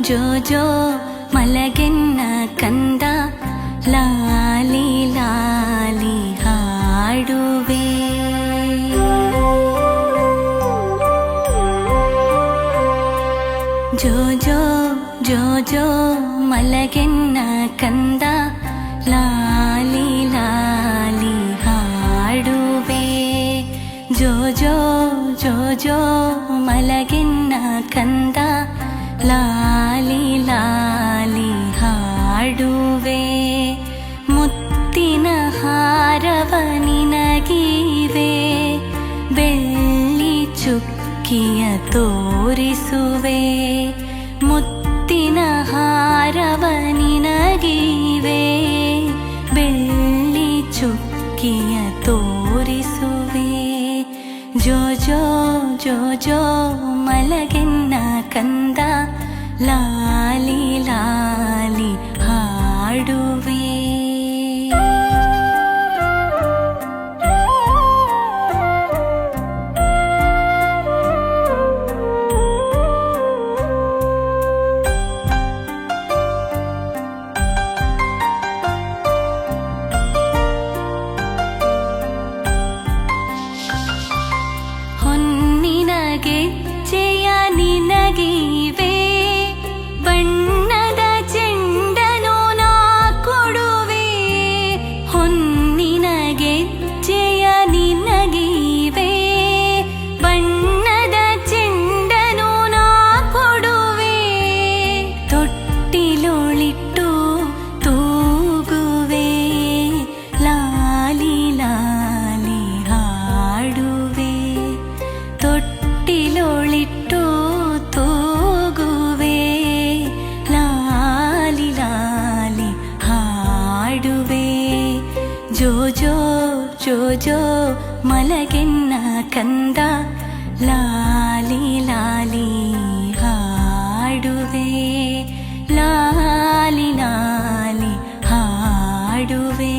ಜೋ ಜೋ ಮಲಗೆನ್ನ ಕಂದ ಲಾಲಿ ಲಾಲಿ ಹಾಡುವೆ. ಜೋ ಜೋ ಜೋ ಜೋ ಮಲಗೆನ್ನ ಕಂದ ಲಾಲಿ ಲಾಲಿ ಹಾಡುವೆ. ಜೋ ಜೋ ಜೋ ಜೋ ಮಲಗೆನ್ನ ಕಂದ ಲಾಲಿ ಲಾಲಿ ಹಾಡುವೆ. ಮುತ್ತಿನ ಹಾರವ ನಿನಗೀವೆ, ಬೆಳ್ಳಿ ಚುಕ್ಕಿಯ ತೋರಿಸುವೆ. ಮುತ್ತಿನ ಹಾರವ ನಿನಗೀವೆ, ಬೆಳ್ಳಿ ಚುಕ್ಕಿಯ ತೋರಿಸುವೆ. ಜೋ ಜೋ ಜೋ ಜೋ ಮಲಗೆನ್ನ ಕಂದ ಲಾಲಿ ಲಾಲಿ ಹಾಡುವೆ. ಗೆಜ್ಜೆಯ ನಿನಗೀವೆ, ಬಣ್ಣದ ಚೆಂಡನು ನಾ ಕೊಡುವೆ. ಹೊನ್ನಿನ ಗೆಜ್ಜೆಯ ನಿನಗೀವೆ, ಬಣ್ಣದ ಚೆಂಡನು ನಾ ಕೊಡುವೆ. ತೊಟ್ಟಿಲೊಳಿಟ್ಟು ತೂಗುವೆ, ಲಾಲಿ ಲಾಲಿ ಹಾಡುವೆ. ತೊಟ್ಟಿಲೊಳಿಟ್ಟು ತೂಗುವೆ, ಲಾಲಿ ಲಾಲಿ ಹಾಡುವೆ. ಜೋ ಜೋ ಜೋ ಜೋ ಮಲಗೆನ್ನ ಕಂದ ಲಾಲಿ ಲಾಲಿ ಹಾಡುವೆ. ಲಾಲಿ ಲಾಲಿ ಹಾಡುವೆ.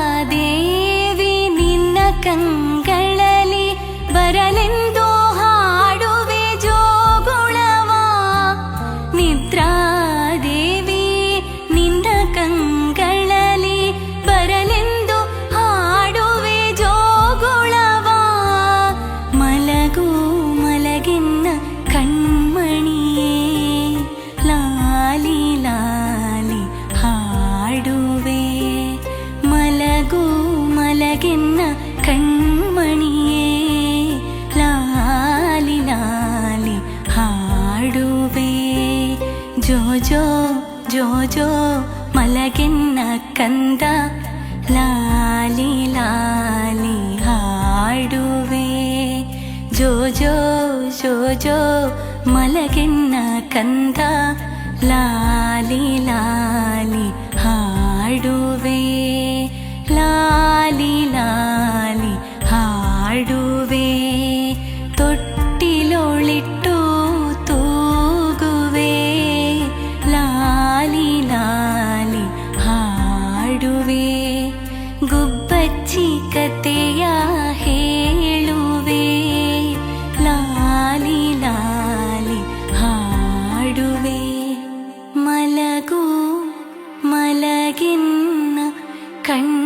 ನಿದ್ರಾದೇವಿ ನಿನ್ನ ಕಂಗಳಲ್ಲಿ ಬರಲೆಂದು ಹಾಡುವೆ ಜೋಗುಳವ. ನಿದ್ರಾದೇವಿ ನಿನ್ನ ಕಂಗಳಲ್ಲಿ ಬರಲೆಂದು ಹಾಡುವೆ ಜೋಗುಳವ. ಮಲಗು ಮಲಗೆನ್ನ ಕಣ್ಮಣಿಯೇ, ಲಾಲಿ ಲಾಲಿ ಹಾಡುವೆ. ಮಲಗು ಮಲಗೆನ್ನ ಕಣ್ಮಣಿಯೇ, ಲಾಲಿ ಲಾಲಿ ಹಾಡುವೆ. ಜೋ ಜೋ ಜೋ ಜೋ ಮಲಗೆನ್ನ ಕಂದ ಲಾಲಿ ಲಾಲಿ ಹಾಡುವೆ. ಜೋ ಜೋ ಜೋ ಜೋ ಮಲಗೆನ್ನ ಕಂದ ಲಾಲಿ ಲಾಲಿ ಹಾಡುವೆ. ಲಾಲಿ ಲಾಲಿ ಹಾಡುವೆ. ತೊಟ್ಟಿಲೊಳಿಟ್ಟು ತೂಗುವೆ, ಲಾಲಿ ಲಾಲಿ ಹಾಡುವೆ. ಗುಬ್ಬಚ್ಚಿ ಕತೆಯ ಹೇಳುವೆ, ಲಾಲಿ ಲಾಲಿ ಹಾಡುವೆ. ಮಲಗು ಮಲಗೆನ್ನ ಕಣ್ಣ